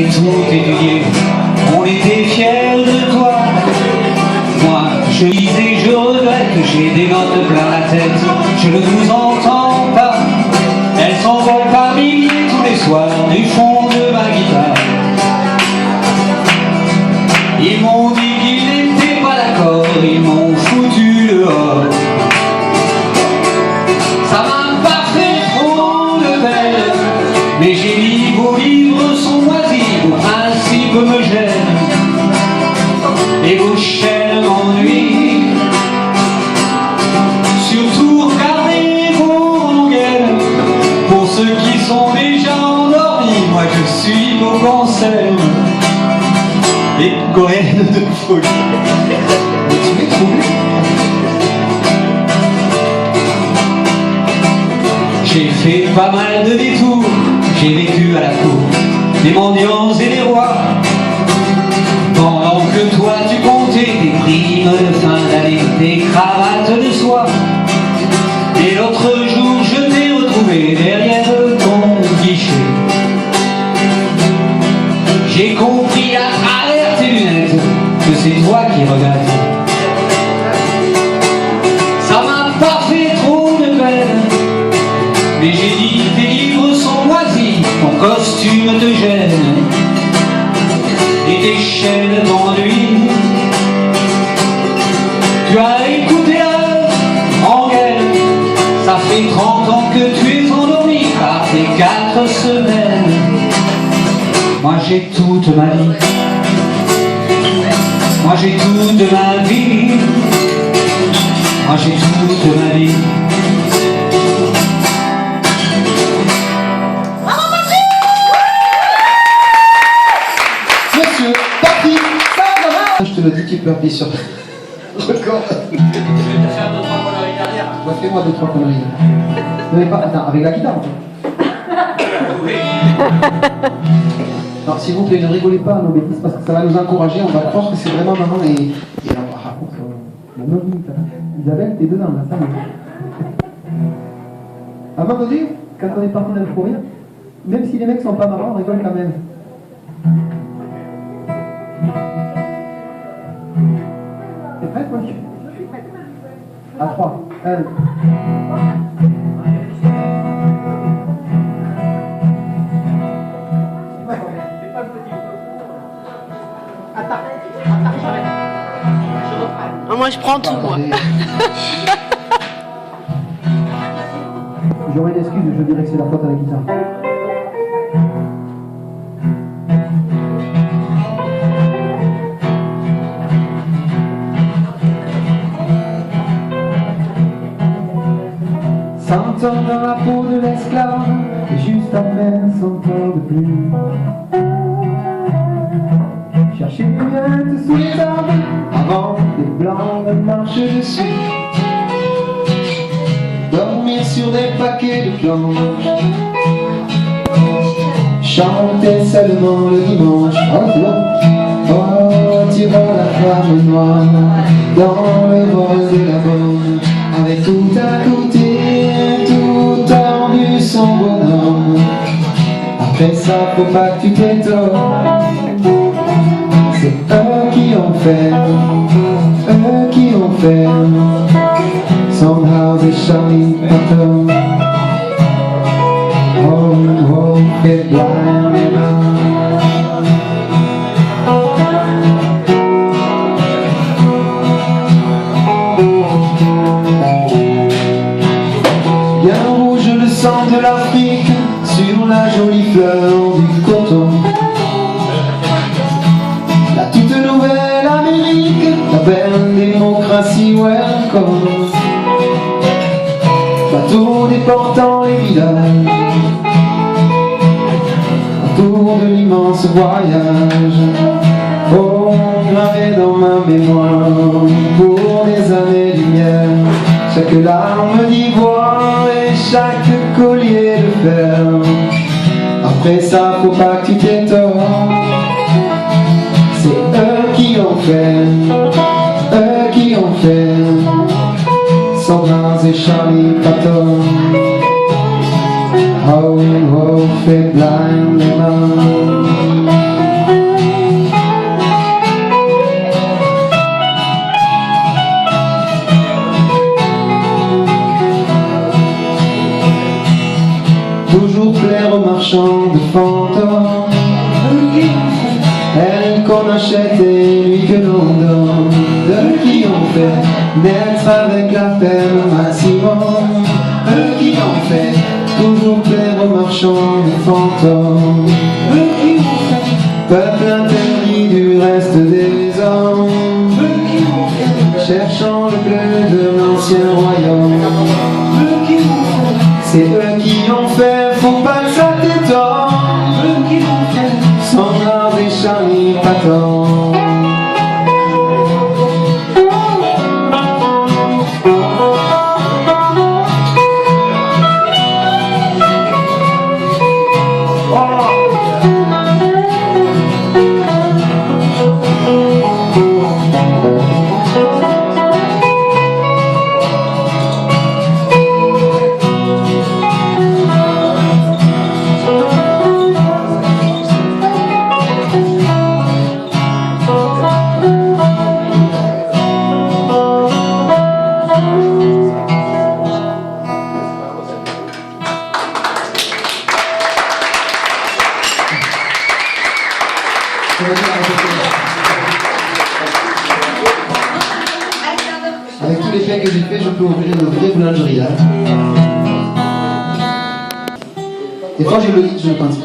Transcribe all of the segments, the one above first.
tout étudié, on était fiers de toi. Moi, je lisais, je regrette, j'ai des notes plein la tête, je ne vous entends pas. Elles s'envolent par milliers tous les soirs du fond de ma guitare. Ils m'ont dit qu'ils n'étaient pas d'accord, ils m'ont foutu dehors. Ça m'a pas fait trop de peine, mais j'ai dit vos livres sont moisis, vos principes me gênent, et vos chaînes m'ennuient. Surtout regardez vos rengaines, pour ceux qui sont déjà endormis, moi je suis vos conseils. Les goènes de folie. Tu m'es troublé. J'ai fait pas mal de détours, j'ai vécu à la cour des mendiants et des rois. Pendant que toi tu comptais des primes de fin d'année, des cravates de soie. Et l'autre jour je t'ai retrouvé derrière ton guichet. J'ai compris à travers tes lunettes que c'est toi qui regrettes. Ça m'a pas fait trop de peine, mais j'ai dit tes livres sont moisis, ton costume te gêne, et tes chaînes t'ennuient. Tu as écouté la rengaine, ça fait 30 ans que tu es endormi par tes 4 semaines. Moi j'ai toute ma vie, moi j'ai toute ma vie, moi j'ai toute ma vie. Monsieur, Patrick, ça va? Je te le dis, tu peux appuyer sur record. Je vais te faire 2-3 conneries derrière. Ouais, fais-moi 2-3 conneries. Non mais pas, attends, avec la guitare en fait. Oui. Alors s'il vous plaît, ne rigolez pas à nos bêtises parce que ça va nous encourager, on va croire que c'est vraiment maman et alors, raconte, la non-limite. Isabelle, t'es dedans là, ça y est. À un moment donné, quand on est parti dans le fou rire, même si les mecs sont pas marrants, on rigole quand même. T'es prête, moi? À 3. 1. Moi je prends tout, moi. J'aurais une excuse, je dirais que c'est la faute à la guitare. Cent ans dans la peau de l'esclave, juste à peine 100 ans de plus. Chercher une miette sous les arbres, avant que les blancs ne marchent dessus. Dormir sur des paquets de planches, chanter seulement le dimanche. Oh, tu vois la flamme noire dans le vol de la bonne, avec tout à côté, tout tordu son bonhomme. Après ça, faut pas que tu t'étonnes, c'est eux qui ont fait, somehow they shine bottom. Oh, get blind now. Bien rouge le sang de l'Afrique sur la jolie fleur du coton. La toute nouvelle Amérique, la belle démocratie, welcome. Bateau déportant les villages, autour de l'immense voyage. Oh, gravé dans ma mémoire, pour des années-lumière, chaque larme d'ivoire et chaque collier de fer. Après ça, faut pas que tu t'étonnes, c'est eux qui ont fait, Sandra et Charlie Patton. Oh, oh, fait blind les mains. de fantômes. Elle qu'on achète et lui que l'on donne. Eux qui ont fait naître avec la peine au maximum. Eux qui ont fait toujours plaire aux marchands de fantômes. Eux qui ont fait peuple interdit du reste des hommes. Eux qui ont fait cherchant le bleu de l'ancien royaume. Eux qui ont fait, c'est eux qui ont fait, faut pas que ça t'étonne. Eux qui ont fait, sans grave des charnies patents. Avec tous les faits que j'ai fait, je peux ouvrir une vraie boulangerie là. Des fois je le pense.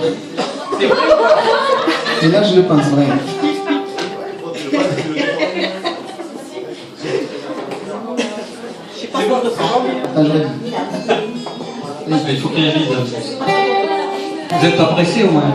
Et là je le pense vraiment. Ah, j'aurais dit. Il faut qu'il révise. Vous êtes pas pressé au moins.